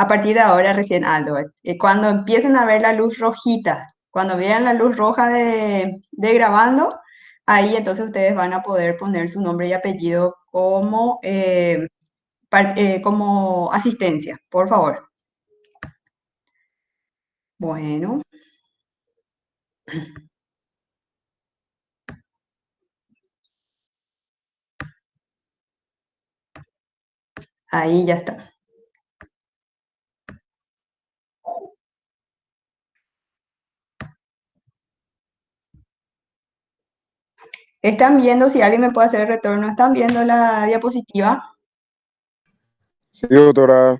A partir de ahora recién Aldo, cuando empiecen a ver la luz rojita, cuando vean la luz roja de grabando, ahí entonces ustedes van a poder poner su nombre y apellido como asistencia, por favor. Bueno, ahí ya está. ¿Están viendo, si alguien me puede hacer el retorno, están viendo la diapositiva? Sí, doctora.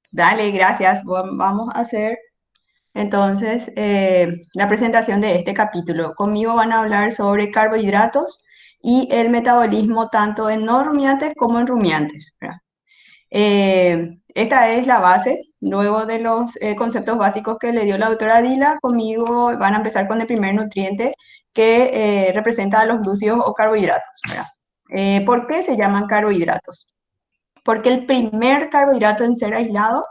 Dale, gracias. Vamos a hacer entonces la presentación de este capítulo. Conmigo van a hablar sobre carbohidratos y el metabolismo tanto en no rumiantes como en rumiantes, ¿verdad? Esta es la base. Luego de los conceptos básicos que le dio la doctora Dila, conmigo van a empezar con el primer nutriente que representa a los glúcidos o carbohidratos, ¿verdad? ¿Por qué se llaman carbohidratos? Porque el primer carbohidrato en ser aislado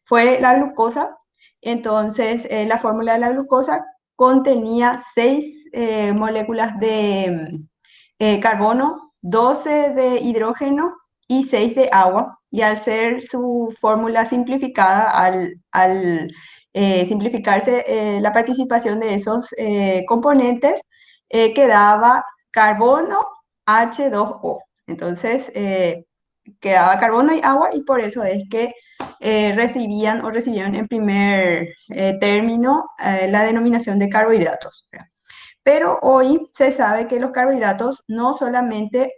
fue la glucosa. Entonces, la fórmula de la glucosa contenía 6 moléculas de carbono, 12 de hidrógeno y 6 de agua. Y al ser su fórmula simplificada, al simplificarse la participación de esos componentes, quedaba carbono H2O. Entonces, quedaba carbono y agua y por eso es que recibieron en primer término la denominación de carbohidratos. Pero hoy se sabe que los carbohidratos no solamente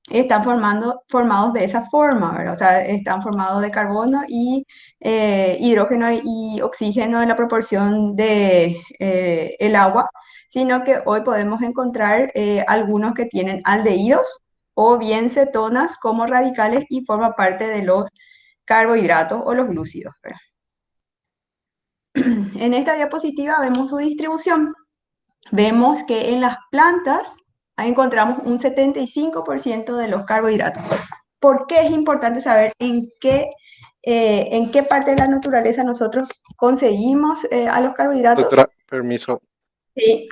están formados de esa forma, ¿verdad? O sea, están formados de carbono y hidrógeno y oxígeno en la proporción de el agua, sino que hoy podemos encontrar algunos que tienen aldehídos o bien cetonas como radicales y forma parte de los carbohidratos o los glúcidos, ¿verdad? En esta diapositiva vemos su distribución. Vemos que en las plantas encontramos un 75% de los carbohidratos. ¿Por qué es importante saber en qué parte de la naturaleza nosotros conseguimos a los carbohidratos? Doctora, permiso. Sí,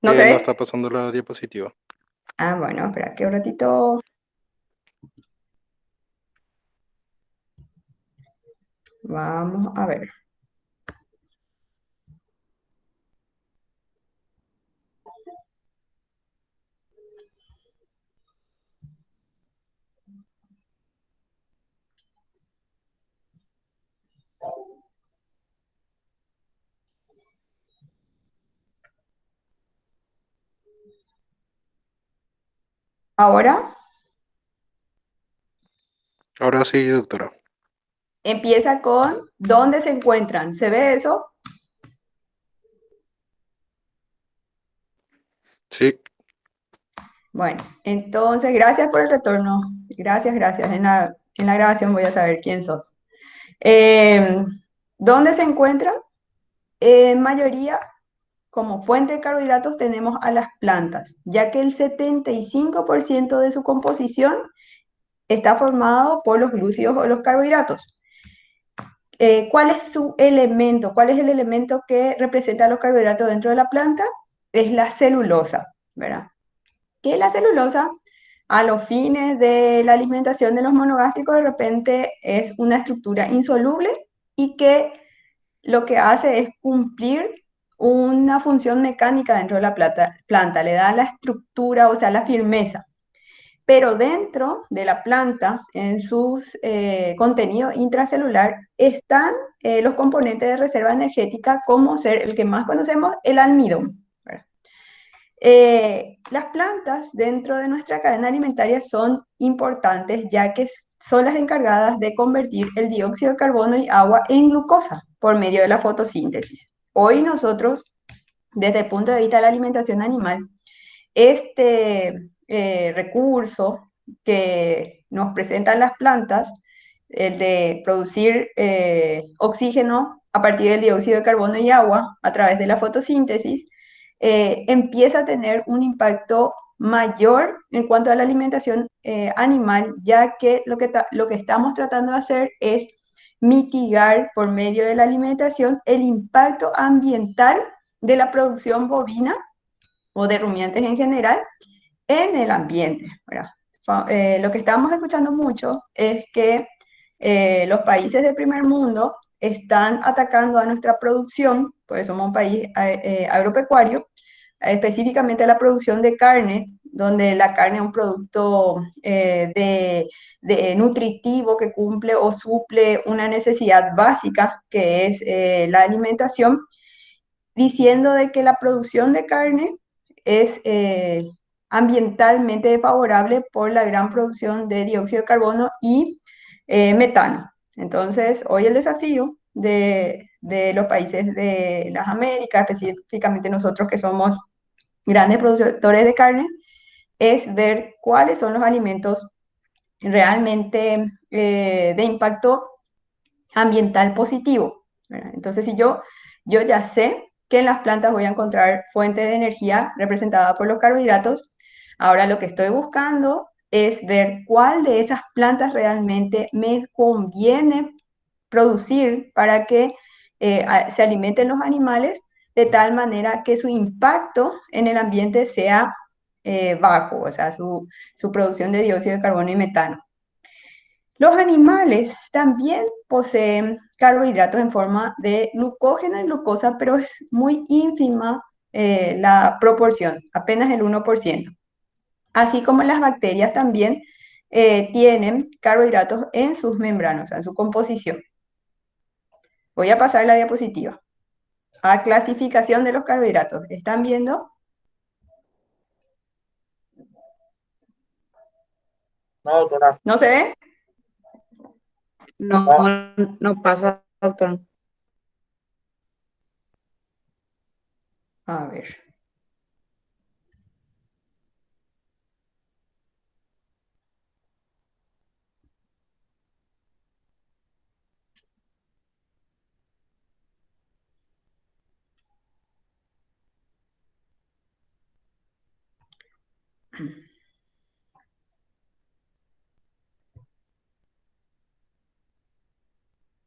no No sé. está pasando la diapositiva. Ah, bueno, espera que un ratito. Vamos a ver. Ahora Ahora sí, doctora. empieza con ¿dónde se encuentran? ¿Se ve eso? Sí, Bueno, entonces gracias por el retorno. Gracias, gracias. En la grabación voy a saber quién sos. Eh, ¿Dónde se encuentran? En mayoría, como fuente de carbohidratos, tenemos a las plantas, ya que el 75% de su composición está formado por los glúcidos o los carbohidratos. ¿Cuál es su elemento? ¿Cuál es el elemento que representa los carbohidratos dentro de la planta? Es la celulosa, ¿verdad? Que la celulosa, a los fines de la alimentación de los monogástricos, de repente es una estructura insoluble y que lo que hace es cumplir una función mecánica dentro de la planta, le da la estructura, o sea, la firmeza. Pero dentro de la planta, en sus contenido intracelular, están los componentes de reserva energética, como ser el que más conocemos, el almidón. ¿Verdad? Las plantas dentro de nuestra cadena alimentaria son importantes ya que son las encargadas de convertir el dióxido de carbono y agua en glucosa por medio de la fotosíntesis. Hoy nosotros, desde el punto de vista de la alimentación animal, este recurso que nos presentan las plantas, el de producir oxígeno a partir del dióxido de carbono y agua a través de la fotosíntesis, empieza a tener un impacto mayor en cuanto a la alimentación animal, ya que lo que estamos tratando de hacer es mitigar por medio de la alimentación el impacto ambiental de la producción bovina o de rumiantes en general en el ambiente, ¿verdad? Lo que estamos escuchando mucho es que los países del primer mundo están atacando a nuestra producción, porque somos un país agropecuario, específicamente a la producción de carne, donde la carne es un producto nutritivo que cumple o suple una necesidad básica, que es la alimentación, diciendo de que la producción de carne es ambientalmente favorable por la gran producción de dióxido de carbono y metano. Entonces, hoy el desafío de los países de las Américas, específicamente nosotros que somos grandes productores de carne, es ver cuáles son los alimentos realmente de impacto ambiental positivo, ¿verdad? Entonces, si yo ya sé que en las plantas voy a encontrar fuente de energía representada por los carbohidratos, ahora lo que estoy buscando es ver cuál de esas plantas realmente me conviene producir para que se alimenten los animales de tal manera que su impacto en el ambiente sea bajo, o sea, su producción de dióxido de carbono y metano. Los animales también poseen carbohidratos en forma de glucógeno y glucosa, pero es muy ínfima la proporción, apenas el 1%. Así como las bacterias también tienen carbohidratos en sus membranas, en su composición. Voy a pasar la diapositiva. A clasificación de los carbohidratos. ¿Están viendo? No, doctora. ¿No se ve? No, no pasa, doctor. A ver.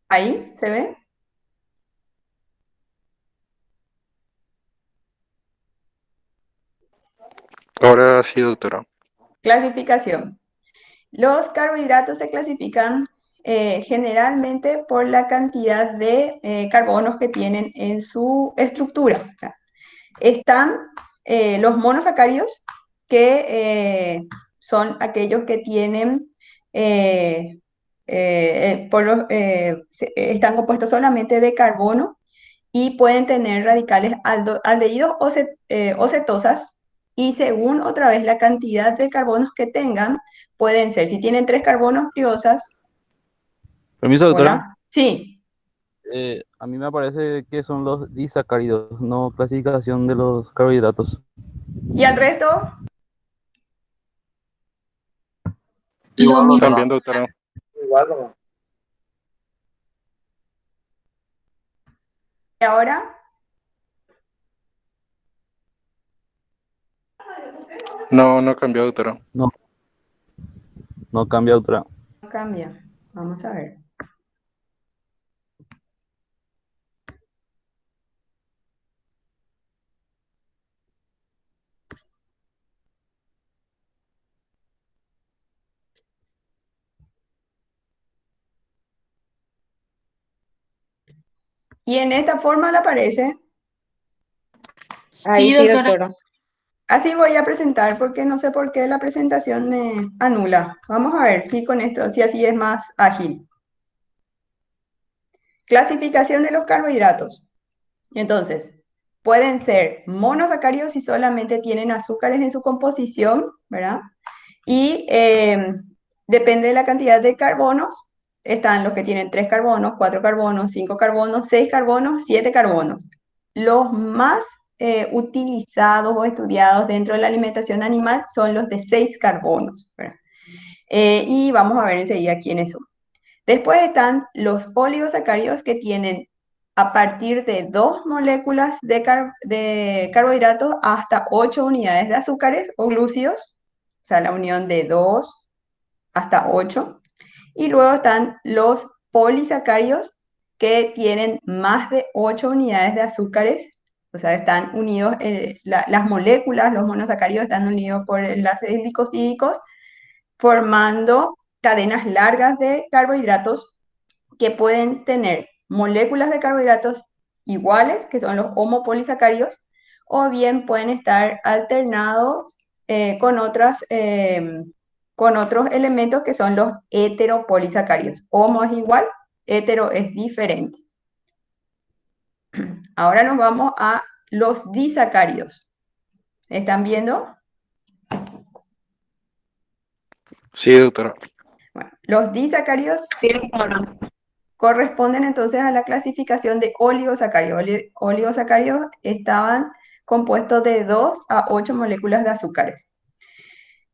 ¿Ahí se ve? Ahora sí, doctora. Clasificación. Los carbohidratos se clasifican generalmente por la cantidad de carbonos que tienen en su estructura. Están los monosacáridos, que son aquellos que tienen, están compuestos solamente de carbono y pueden tener radicales aldehídos o cetosas, y según otra vez la cantidad de carbonos que tengan, pueden ser, si tienen 3 carbonos, triosas. Permiso, doctora. Hola. Sí, A mí me parece que son los disacáridos, no clasificación de los carbohidratos. y al resto, Igual, doctora. También, doctora. Igual, doctora. y ahora, No, no cambió, doctora. No, no cambia, doctora. cambia. Vamos a ver. Y en esta forma le aparece. Ahí sí, doctora. Así voy a presentar porque no sé por qué la presentación me anula. Vamos a ver si con esto, si así es más ágil. Clasificación de los carbohidratos. Entonces, pueden ser monosacáridos si solamente tienen azúcares en su composición, ¿verdad? Y depende de la cantidad de carbonos. Están los que tienen 3 carbonos, 4 carbonos, 5 carbonos, 6 carbonos, 7 carbonos. Los más utilizados o estudiados dentro de la alimentación animal son los de 6 carbonos, ¿verdad? Y vamos a ver enseguida quiénes son. Después están los oligosacáridos, que tienen a partir de 2 moléculas de carbohidratos hasta 8 unidades de azúcares o glúcidos, o sea, la unión de 2 hasta 8. Y luego están los polisacáridos que tienen más de 8 unidades de azúcares, o sea, están unidos, las moléculas, los monosacáridos están unidos por enlaces glicosídicos, formando cadenas largas de carbohidratos que pueden tener moléculas de carbohidratos iguales, que son los homopolisacáridos, o bien pueden estar alternados con otros elementos que son los heteropolisacáridos. Homo es igual, hetero es diferente. Ahora nos vamos a los disacáridos. ¿Están viendo? Sí, doctora. Bueno, los disacáridos Sí, doctora. corresponden entonces a la clasificación de oligosacáridos. Oligosacáridos estaban compuestos de 2 a 8 moléculas de azúcares.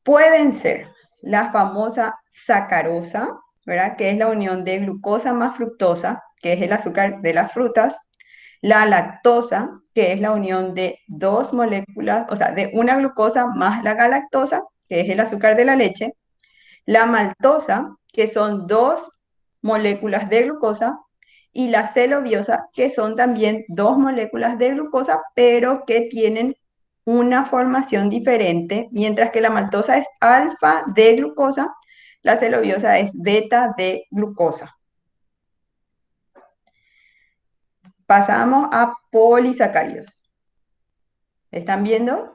Pueden ser la famosa sacarosa, ¿verdad? Que es la unión de glucosa más fructosa, que es el azúcar de las frutas, la lactosa, que es la unión de 2 moléculas, o sea, de una glucosa más la galactosa, que es el azúcar de la leche, la maltosa, que son 2 moléculas de glucosa, y la celobiosa, que son también 2 moléculas de glucosa, pero que tienen una formación diferente, mientras que la maltosa es alfa de glucosa, la celobiosa es beta de glucosa. Pasamos a polisacáridos. ¿Están viendo?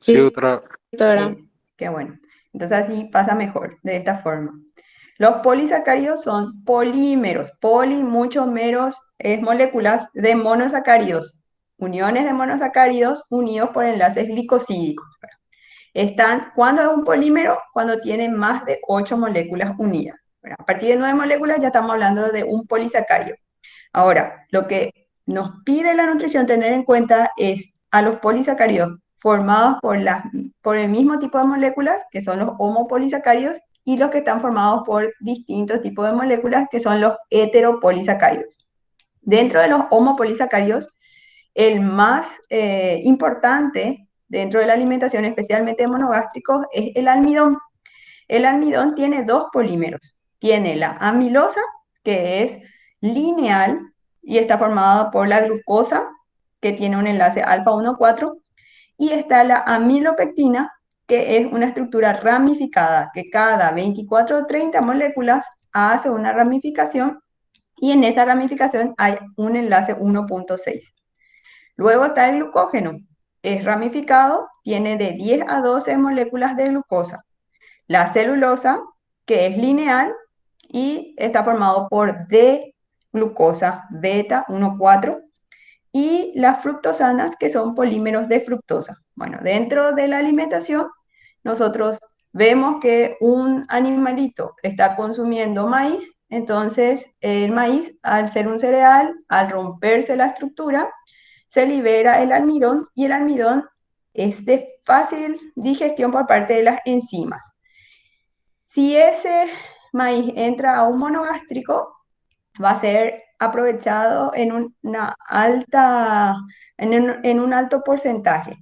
Sí, Sí, doctora. doctora. Qué bueno. Entonces así pasa mejor, de esta forma. Los polisacáridos son polímeros. Poli, muchos meros, es moléculas de monosacáridos. Uniones de monosacáridos unidos por enlaces glicosídicos. ¿Cuándo es un polímero? Cuando tiene más de 8 moléculas unidas. A partir de 9 moléculas ya estamos hablando de un polisacárido. Ahora, lo que nos pide la nutrición tener en cuenta es a los polisacáridos formados por el mismo tipo de moléculas, que son los homopolisacáridos, y los que están formados por distintos tipos de moléculas, que son los heteropolisacáridos. Dentro de los homopolisacáridos, el más importante dentro de la alimentación, especialmente de monogástricos, es el almidón. El almidón tiene 2 polímeros. Tiene la amilosa, que es lineal y está formada por la glucosa, que tiene un enlace alfa 1,4, y está la amilopectina, que es una estructura ramificada, que cada 24 o 30 moléculas hace una ramificación, y en esa ramificación hay un enlace 1,6. Luego está el glucógeno. Es ramificado, tiene de 10 a 12 moléculas de glucosa. La celulosa, que es lineal y está formado por D-glucosa beta 1,4, y las fructosanas, que son polímeros de fructosa. Bueno, dentro de la alimentación, nosotros vemos que un animalito está consumiendo maíz, entonces el maíz, al ser un cereal, al romperse la estructura, se libera el almidón, y el almidón es de fácil digestión por parte de las enzimas. Si ese maíz entra a un monogástrico, va a ser aprovechado en un alto porcentaje.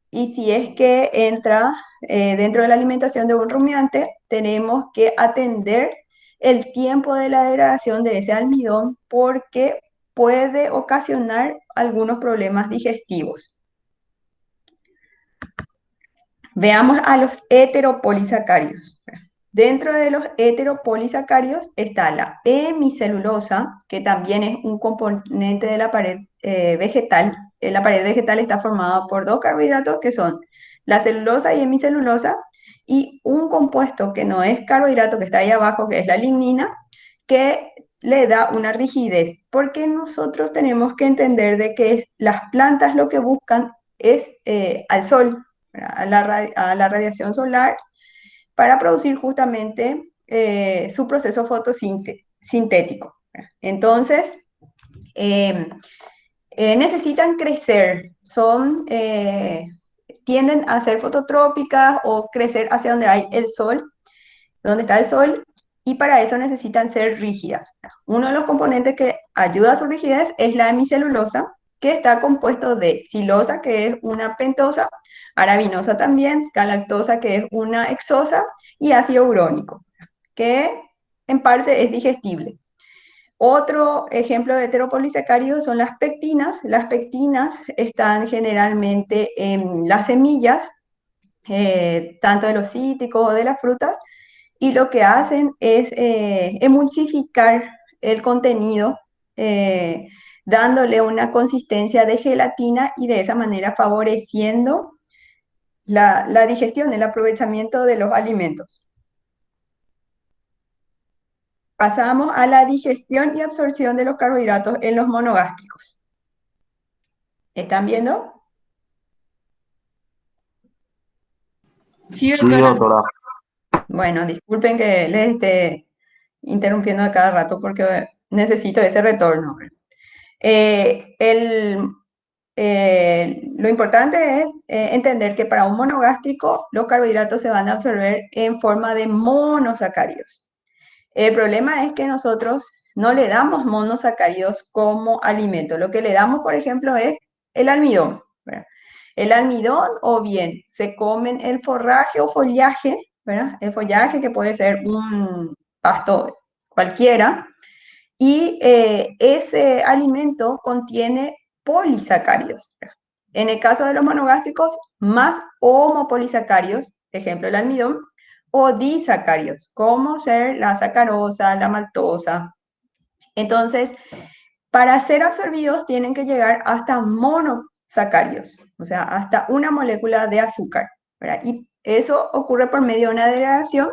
Y si es que entra dentro de la alimentación de un rumiante, tenemos que atender el tiempo de la degradación de ese almidón, porque puede ocasionar algunos problemas digestivos. Veamos a los heteropolisacáridos. Dentro de los heteropolisacáridos está la hemicelulosa, que también es un componente de la pared vegetal. La pared vegetal está formada por 2 carbohidratos, que son la celulosa y hemicelulosa, y un compuesto que no es carbohidrato, que está ahí abajo, que es la lignina, que le da una rigidez, porque nosotros tenemos que entender de que las plantas lo que buscan es al sol, a la radiación solar, para producir justamente su proceso fotosintético. Entonces, necesitan crecer, tienden a ser fototrópicas o crecer hacia donde hay el sol, donde está el sol, y para eso necesitan ser rígidas. Uno de los componentes que ayuda a su rigidez es la hemicelulosa, que está compuesto de silosa, que es una pentosa, arabinosa también, galactosa, que es una hexosa, y ácido urónico. que en parte es digestible. Otro ejemplo de heteropolisacáridos son las pectinas. Las pectinas están generalmente en las semillas, tanto de los cítricos o de las frutas, y lo que hacen es emulsificar el contenido, dándole una consistencia de gelatina y de esa manera favoreciendo la digestión, el aprovechamiento de los alimentos. Pasamos a la digestión y absorción de los carbohidratos en los monogástricos. ¿Están viendo? Sí, Sí, doctora. doctora. Bueno, disculpen que les esté interrumpiendo a cada rato porque necesito ese retorno. Lo importante es entender que para un monogástrico los carbohidratos se van a absorber en forma de monosacáridos. El problema es que nosotros no le damos monosacáridos como alimento. Lo que le damos, por ejemplo, es el almidón, ¿verdad? El almidón o bien se comen el forraje o follaje, ¿verdad? El follaje que puede ser un pasto cualquiera, y ese alimento contiene polisacáridos, ¿verdad? En el caso de los monogástricos, más homopolisacáridos, ejemplo el almidón, o disacáridos, como ser la sacarosa, la maltosa. Entonces, para ser absorbidos tienen que llegar hasta monosacáridos, o sea, hasta una molécula de azúcar, ¿verdad? Y eso ocurre por medio de una degradación,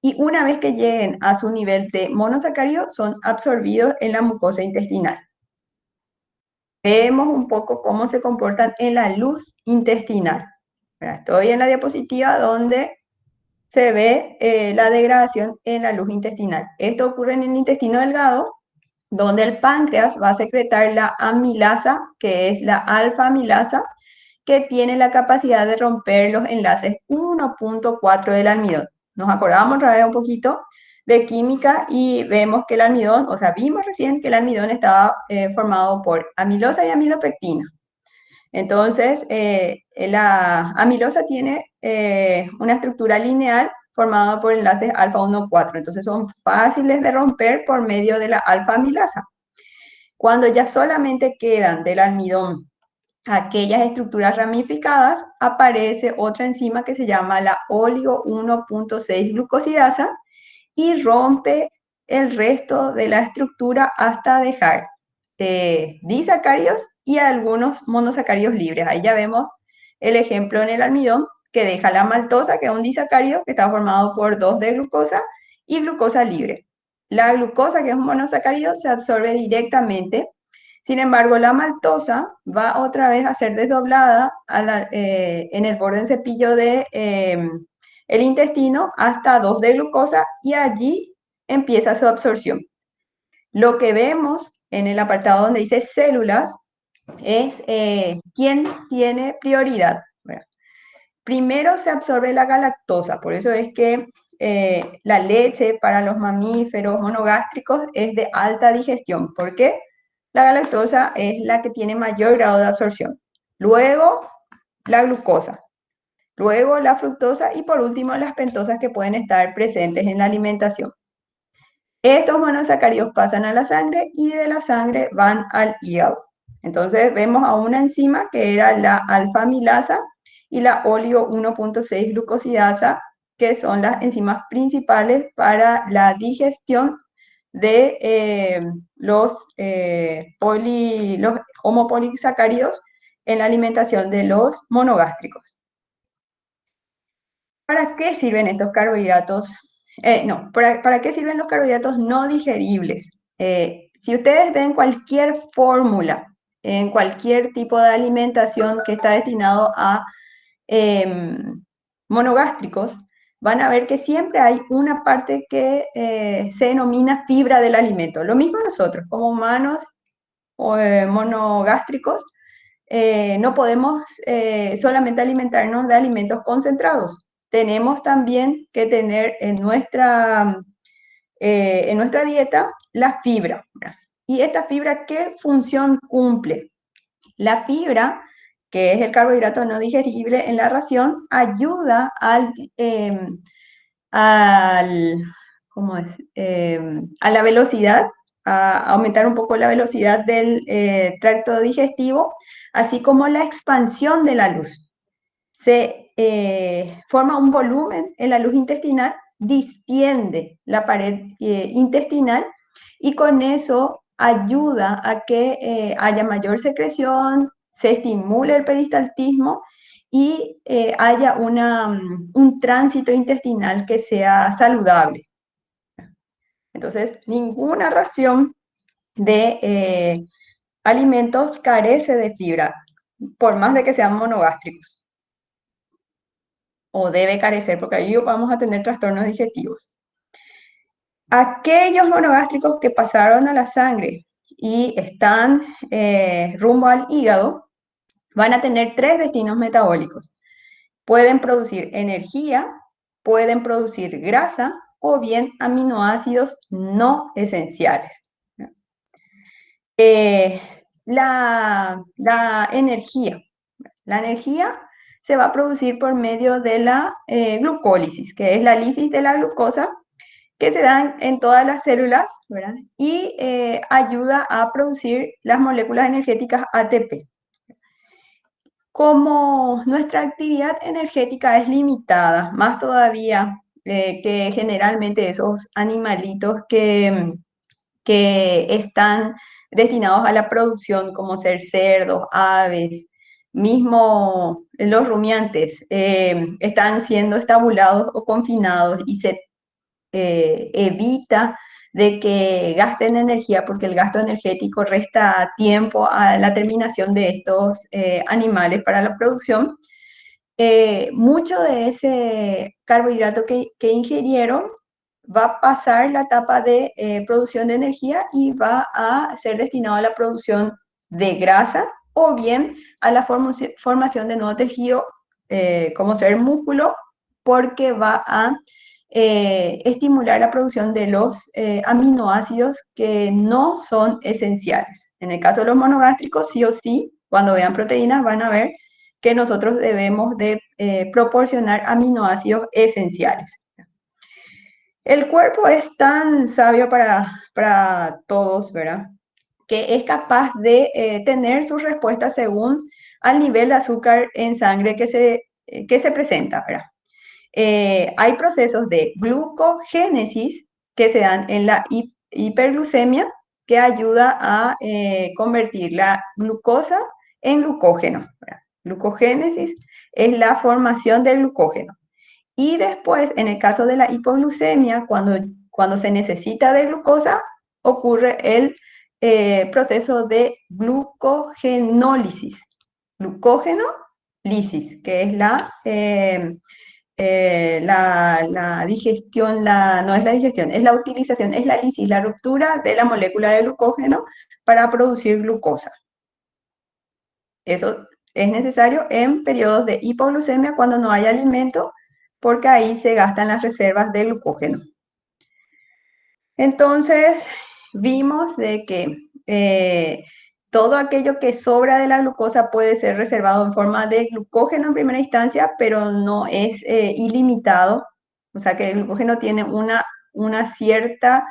y una vez que lleguen a su nivel de monosacáridos, son absorbidos en la mucosa intestinal. Vemos un poco cómo se comportan en la luz intestinal, ¿verdad? Estoy en la diapositiva donde se ve la degradación en la luz intestinal. Esto ocurre en el intestino delgado, donde el páncreas va a secretar la amilasa, que es la alfa-amilasa, que tiene la capacidad de romper los enlaces 1.4 del almidón. Nos acordamos otra vez un poquito de química y vemos que el almidón, o sea, vimos recién que el almidón estaba formado por amilosa y amilopectina. Entonces, la amilosa tiene una estructura lineal formada por enlaces alfa 1,4. Entonces, son fáciles de romper por medio de la alfa-amilasa. Cuando ya solamente quedan del almidón aquellas estructuras ramificadas, aparece otra enzima que se llama la oligo 1.6 glucosidasa y rompe el resto de la estructura hasta dejar disacáridos y algunos monosacáridos libres. Ahí ya vemos el ejemplo en el almidón, que deja la maltosa, que es un disacárido que está formado por 2 de glucosa y glucosa libre. La glucosa, que es un monosacárido, se absorbe directamente. Sin embargo, la maltosa va otra vez a ser desdoblada en el borde del cepillo de el intestino hasta 2 de glucosa, y allí empieza su absorción. Lo que vemos en el apartado donde dice células es quién tiene prioridad, ¿verdad? Primero se absorbe la galactosa, por eso es que la leche para los mamíferos monogástricos es de alta digestión. ¿Por qué? La galactosa es la que tiene mayor grado de absorción. Luego, la glucosa. Luego, la fructosa y por último, las pentosas que pueden estar presentes en la alimentación. Estos monosacáridos pasan a la sangre y de la sangre van al hígado. Entonces, vemos a una enzima que era la alfa-amilasa y la oligo 1.6 glucosidasa, que son las enzimas principales para la digestión de los homopolisacáridos en la alimentación de los monogástricos. ¿Para qué sirven estos carbohidratos? ¿Para qué sirven los carbohidratos no digeribles? Si ustedes ven cualquier fórmula en cualquier tipo de alimentación que está destinado a monogástricos, van a ver que siempre hay una parte que se denomina fibra del alimento. Lo mismo nosotros, como humanos monogástricos, no podemos solamente alimentarnos de alimentos concentrados. Tenemos también que tener en nuestra dieta la fibra. ¿Y esta fibra qué función cumple? La fibra, que es el carbohidrato no digerible en la ración, ayuda al ¿cómo es? A la velocidad, a aumentar un poco la velocidad del tracto digestivo, así como la expansión de la luz. Se forma un volumen en la luz intestinal, distiende la pared intestinal y con eso ayuda a que haya mayor secreción, se estimule el peristaltismo y haya un tránsito intestinal que sea saludable. Entonces, ninguna ración de alimentos carece de fibra, por más de que sean monogástricos. O debe carecer, porque ahí vamos a tener trastornos digestivos. Aquellos monogástricos que pasaron a la sangre y están rumbo al hígado, van a tener 3 destinos metabólicos. Pueden producir energía, pueden producir grasa o bien aminoácidos no esenciales. La energía. La energía se va a producir por medio de la glucólisis, que es la lisis de la glucosa que se da en todas las células, ¿verdad? Y ayuda a producir las moléculas energéticas ATP. Como nuestra actividad energética es limitada, más todavía que generalmente esos animalitos que están destinados a la producción, como ser cerdos, aves, mismo los rumiantes, están siendo estabulados o confinados y se evita de que gasten energía porque el gasto energético resta tiempo a la terminación de estos animales para la producción. Mucho de ese carbohidrato que ingirieron va a pasar la etapa de producción de energía y va a ser destinado a la producción de grasa o bien a la formación de nuevo tejido, como ser músculo, porque va a estimular la producción de los aminoácidos que no son esenciales. En el caso de los monogástricos, sí o sí, cuando vean proteínas van a ver que nosotros debemos de proporcionar aminoácidos esenciales. El cuerpo es tan sabio para todos, ¿verdad? Que es capaz de tener sus respuestas según al nivel de azúcar en sangre que se presenta, ¿verdad? Hay procesos de glucogénesis que se dan en la hiperglucemia que ayuda a convertir la glucosa en glucógeno, ¿verdad? Glucogénesis es la formación del glucógeno. Y después, en el caso de la hipoglucemia, cuando se necesita de glucosa, ocurre el proceso de glucogenólisis. Glucógeno-lisis, que es la digestión, no es la digestión, es la utilización, es la lisis, la ruptura de la molécula de glucógeno para producir glucosa. Eso es necesario en periodos de hipoglucemia cuando no hay alimento, porque ahí se gastan las reservas de glucógeno. Entonces, vimos de que todo aquello que sobra de la glucosa puede ser reservado en forma de glucógeno en primera instancia, pero no es ilimitado. O sea que el glucógeno tiene una cierta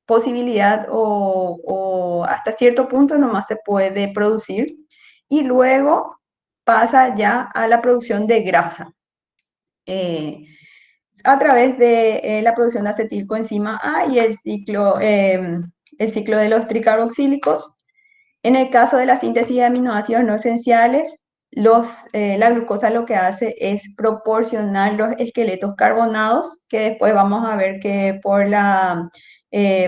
posibilidad o hasta cierto punto nomás se puede producir. Y luego pasa ya a la producción de grasa. A través de la producción de acetilcoenzima A y el ciclo de los tricarboxílicos. En el caso de la síntesis de aminoácidos no esenciales, la glucosa lo que hace es proporcionar los esqueletos carbonados, que después vamos a ver que por la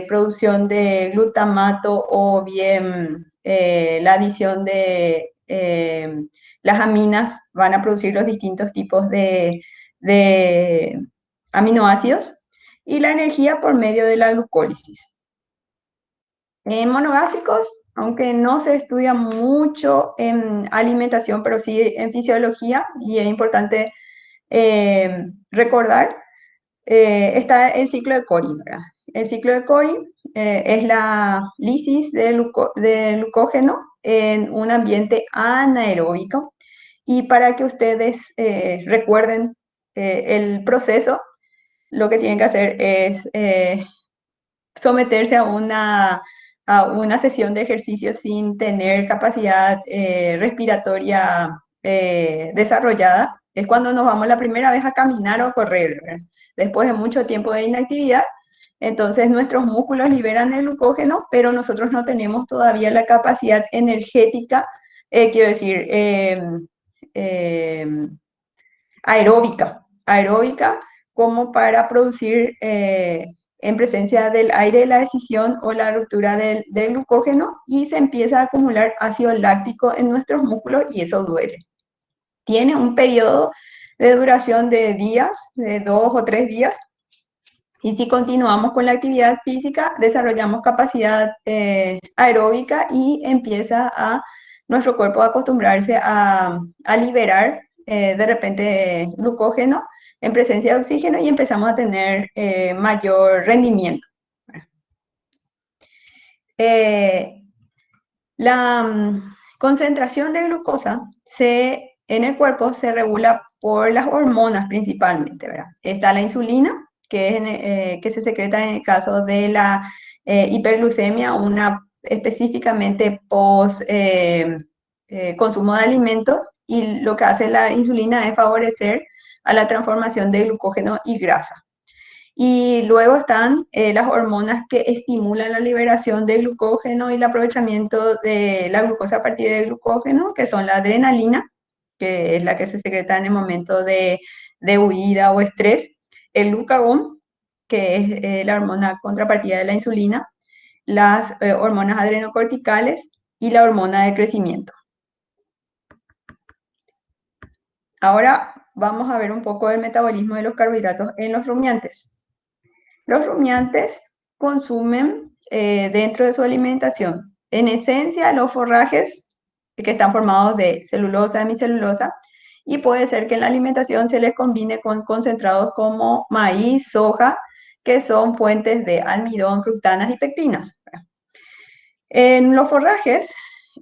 producción de glutamato o bien la adición de las aminas van a producir los distintos tipos de aminoácidos y la energía por medio de la glucólisis. En monogástricos, aunque no se estudia mucho en alimentación, pero sí en fisiología, y es importante recordar, está el ciclo de Cori, ¿verdad? El ciclo de Cori es la lisis de glucógeno en un ambiente anaeróbico. Y para que ustedes recuerden el proceso, lo que tienen que hacer es someterse a una sesión de ejercicio sin tener capacidad respiratoria desarrollada. Es cuando nos vamos la primera vez a caminar o a correr, ¿verdad? Después de mucho tiempo de inactividad, entonces nuestros músculos liberan el glucógeno, pero nosotros no tenemos todavía la capacidad energética, quiero decir, eh, aeróbica como para producir en presencia del aire la escisión o la ruptura del glucógeno y se empieza a acumular ácido láctico en nuestros músculos y eso duele. Tiene un periodo de duración de días, de 2 o 3 días, y si continuamos con la actividad física, desarrollamos capacidad aeróbica y empieza nuestro cuerpo a acostumbrarse a liberar de repente glucógeno en presencia de oxígeno y empezamos a tener mayor rendimiento. La concentración de glucosa en el cuerpo se regula por las hormonas principalmente, ¿verdad? Está la insulina, que se secreta en el caso de la hiperglucemia, específicamente post consumo de alimentos, y lo que hace la insulina es favorecer a la transformación de glucógeno y grasa. Y luego están las hormonas que estimulan la liberación de glucógeno y el aprovechamiento de la glucosa a partir del glucógeno, que son la adrenalina, que es la que se secreta en el momento de huida o estrés, el glucagón, que es la hormona contrapartida de la insulina, las hormonas adrenocorticales y la hormona de crecimiento. Ahora vamos a ver un poco el metabolismo de los carbohidratos en los rumiantes. Los rumiantes consumen dentro de su alimentación, en esencia, los forrajes que están formados de celulosa, hemicelulosa, y puede ser que en la alimentación se les combine con concentrados como maíz, soja, que son fuentes de almidón, fructanas y pectinas. En los forrajes,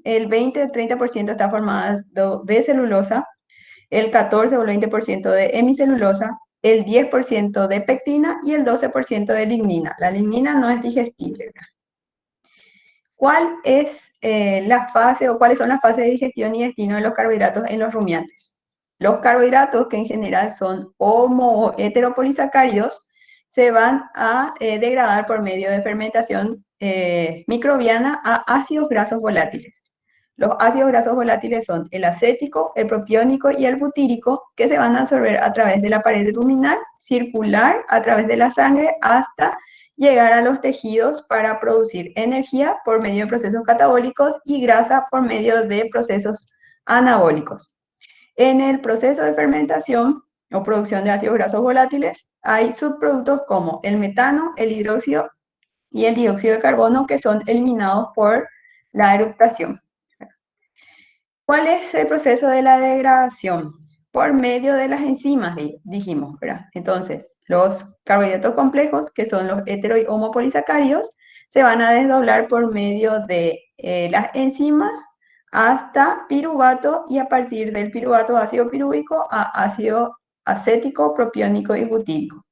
el 20-30% está formado de celulosa, el 14 o el 20% de hemicelulosa, el 10% de pectina y el 12% de lignina. La lignina no es digestible. ¿Cuál es la fase o cuáles son las fases de digestión y destino de los carbohidratos en los rumiantes? Los carbohidratos, que en general son homo o heteropolisacáridos, se van a degradar por medio de fermentación microbiana a ácidos grasos volátiles. Los ácidos grasos volátiles son el acético, el propiónico y el butírico, que se van a absorber a través de la pared ruminal, circular a través de la sangre hasta llegar a los tejidos para producir energía por medio de procesos catabólicos y grasa por medio de procesos anabólicos. En el proceso de fermentación o producción de ácidos grasos volátiles hay subproductos como el metano, el hidróxido y el dióxido de carbono, que son eliminados por la eructación. ¿Cuál es el proceso de la degradación? Por medio de las enzimas, dijimos, ¿verdad? Entonces, los carbohidratos complejos, que son los hetero y homopolisacáridos, se van a desdoblar por medio de las enzimas hasta piruvato, y a partir del piruvato ácido pirúvico a ácido acético, propiónico y butírico.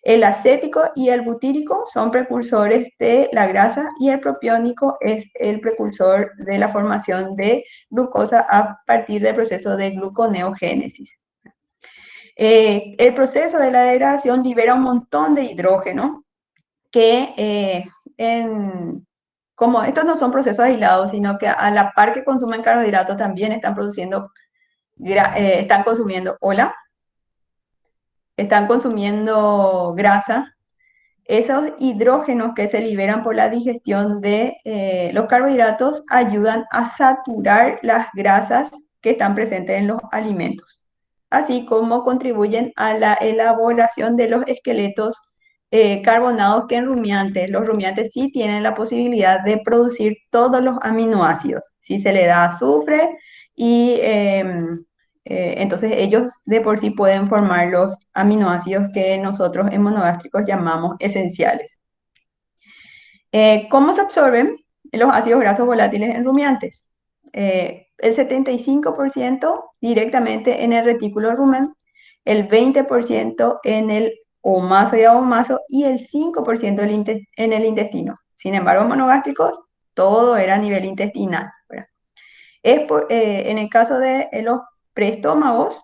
El acético y el butírico son precursores de la grasa y el propiónico es el precursor de la formación de glucosa a partir del proceso de gluconeogénesis. El proceso de la degradación libera un montón de hidrógeno que, como estos no son procesos aislados, sino que a la par que consumen carbohidratos también están consumiendo grasa. Esos hidrógenos que se liberan por la digestión de los carbohidratos ayudan a saturar las grasas que están presentes en los alimentos, así como contribuyen a la elaboración de los esqueletos carbonados que en rumiantes. Los rumiantes sí tienen la posibilidad de producir todos los aminoácidos, si se le da azufre y entonces ellos de por sí pueden formar los aminoácidos que nosotros en monogástricos llamamos esenciales. ¿Cómo se absorben los ácidos grasos volátiles en rumiantes? El 75% directamente en el retículo rumen, el 20% en el o maso y abomaso, y el 5% en el intestino. Sin embargo, monogástricos, todo era a nivel intestinal, ¿verdad? En el caso de los preestómagos,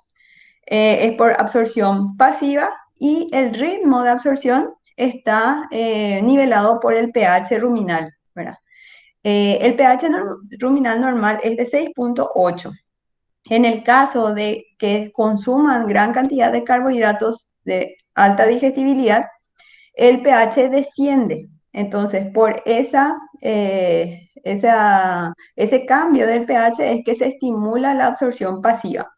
es por absorción pasiva y el ritmo de absorción está nivelado por el pH ruminal, ¿verdad? El pH ruminal normal es de 6,8. En el caso de que consuman gran cantidad de carbohidratos de alta digestibilidad, el pH desciende. Entonces, por ese cambio del pH es que se estimula la absorción pasiva.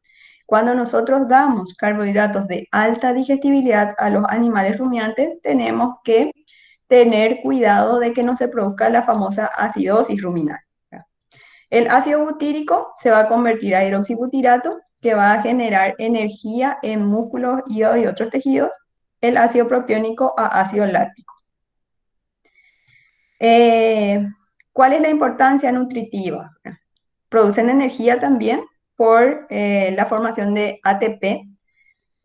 Cuando nosotros damos carbohidratos de alta digestibilidad a los animales rumiantes, tenemos que tener cuidado de que no se produzca la famosa acidosis ruminal. El ácido butírico se va a convertir a hidroxibutirato, que va a generar energía en músculos, hígado y otros tejidos. El ácido propiónico a ácido láctico. ¿Cuál es la importancia nutritiva? Producen energía también por la formación de ATP,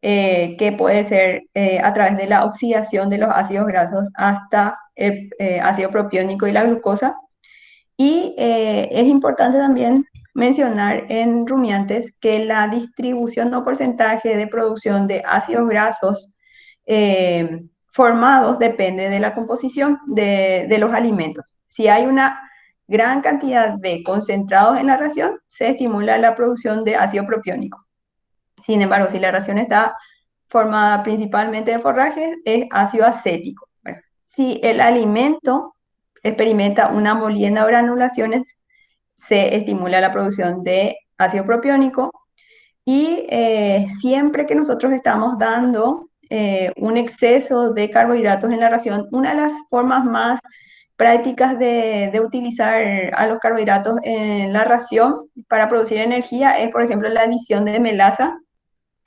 que puede ser a través de la oxidación de los ácidos grasos hasta el ácido propiónico y la glucosa. Y es importante también mencionar en rumiantes que la distribución o porcentaje de producción de ácidos grasos formados depende de la composición de los alimentos. Si hay una gran cantidad de concentrados en la ración, se estimula la producción de ácido propiónico. Sin embargo, si la ración está formada principalmente de forrajes, es ácido acético. Bueno, si el alimento experimenta una molienda o granulaciones, se estimula la producción de ácido propiónico. Y siempre que nosotros estamos dando un exceso de carbohidratos en la ración, una de las formas más prácticas de utilizar a los carbohidratos en la ración para producir energía es, por ejemplo, la adición de melaza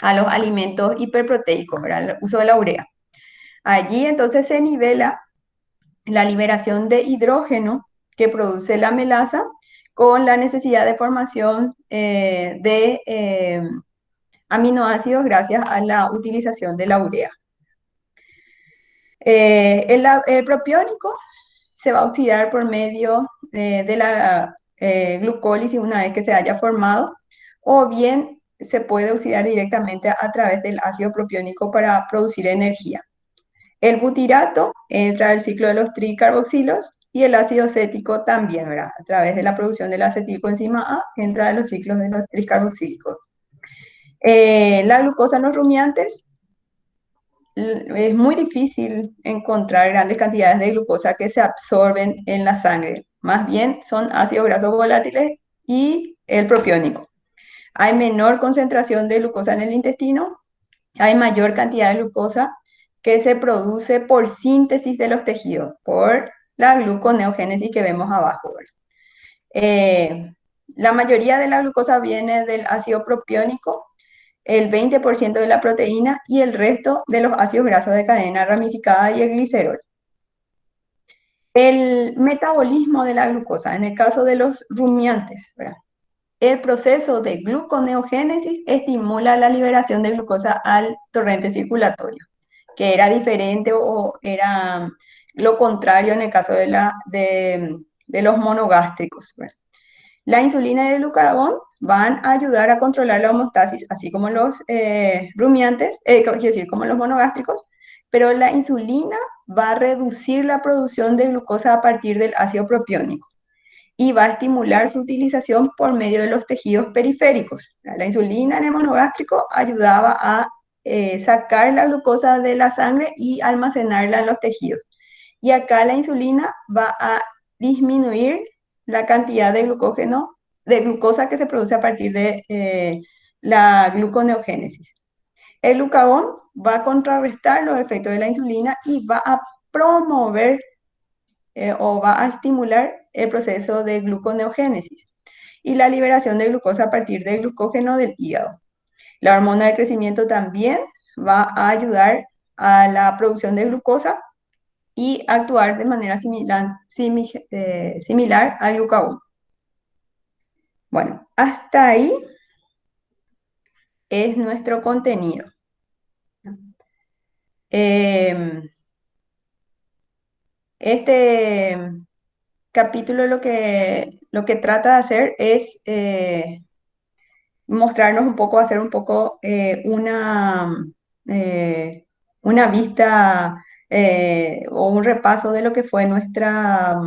a los alimentos hiperproteicos, ¿verdad? El uso de la urea. Allí entonces se nivela la liberación de hidrógeno que produce la melaza con la necesidad de formación de aminoácidos gracias a la utilización de la urea. El propiónico se va a oxidar por medio de la glucólisis una vez que se haya formado, o bien se puede oxidar directamente a través del ácido propiónico para producir energía. El butirato entra al ciclo de los tricarboxilos y el ácido acético también, ¿verdad? A través de la producción del acetilcoenzima A entra a los ciclos de los tricarboxílicos. La glucosa en los rumiantes, es muy difícil encontrar grandes cantidades de glucosa que se absorben en la sangre. Más bien son ácidos grasos volátiles y el propiónico. Hay menor concentración de glucosa en el intestino, hay mayor cantidad de glucosa que se produce por síntesis de los tejidos, por la gluconeogénesis que vemos abajo. La mayoría de la glucosa viene del ácido propiónico, el 20% de la proteína y el resto de los ácidos grasos de cadena ramificada y el glicerol. El metabolismo de la glucosa, en el caso de los rumiantes, ¿verdad? El proceso de gluconeogénesis estimula la liberación de glucosa al torrente circulatorio, que era diferente o era lo contrario en el caso de los monogástricos, ¿verdad? La insulina y el glucagón van a ayudar a controlar la homeostasis, así como los rumiantes, quiero decir, como los monogástricos, pero la insulina va a reducir la producción de glucosa a partir del ácido propiónico y va a estimular su utilización por medio de los tejidos periféricos. La insulina en el monogástrico ayudaba a sacar la glucosa de la sangre y almacenarla en los tejidos. Y acá la insulina va a disminuir la cantidad de glucosa que se produce a partir de la gluconeogénesis. El glucagón va a contrarrestar los efectos de la insulina y va a promover o va a estimular el proceso de gluconeogénesis y la liberación de glucosa a partir del glucógeno del hígado. La hormona de crecimiento también va a ayudar a la producción de glucosa y actuar de manera similar al glucagón. Bueno, hasta ahí es nuestro contenido. Eh, este capítulo lo que trata de hacer es mostrarnos un poco, hacer un poco eh, una vista o un repaso de lo que fue nuestra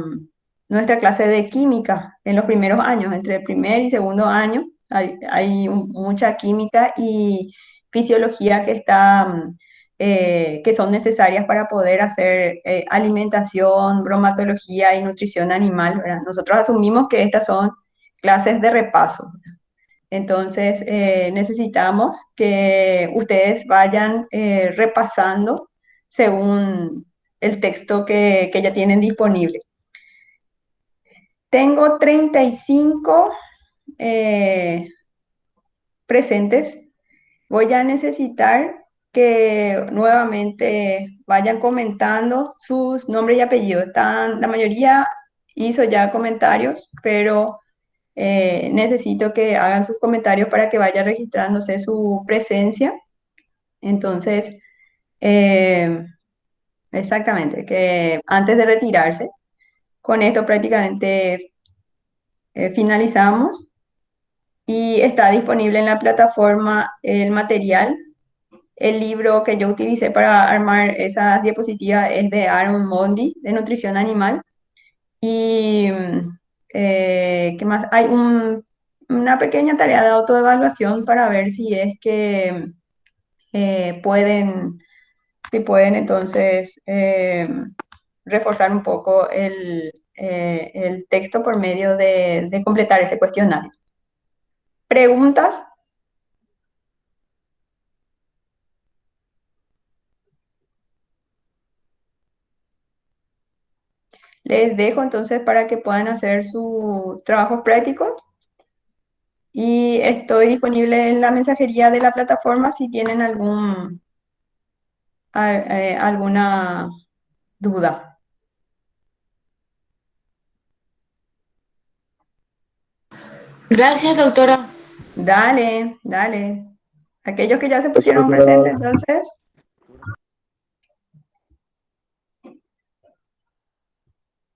clase de química en los primeros años, entre el primer y segundo año. Hay mucha química y fisiología que son necesarias para poder hacer alimentación, bromatología y nutrición animal, ¿verdad? Nosotros asumimos que estas son clases de repaso. Entonces, necesitamos que ustedes vayan repasando según el texto que ya tienen disponible. Tengo 35 eh, presentes. Voy a necesitar que nuevamente vayan comentando sus nombres y apellidos. La mayoría hizo ya comentarios, pero necesito que hagan sus comentarios para que vaya registrándose su presencia. Entonces, eh, exactamente, que antes de retirarse, con esto prácticamente finalizamos y está disponible en la plataforma el material. El libro que yo utilicé para armar esas diapositivas es de Aaron Mondi, de Nutrición Animal. Y, ¿qué más? Hay una pequeña tarea de autoevaluación para ver si es que pueden, si pueden entonces reforzar un poco el texto por medio de completar ese cuestionario. ¿Preguntas? Les dejo entonces para que puedan hacer sus trabajos prácticos y estoy disponible en la mensajería de la plataforma si tienen alguna duda. Gracias, doctora. Dale, dale. Aquellos que ya se Gracias, pusieron doctora. presentes, entonces,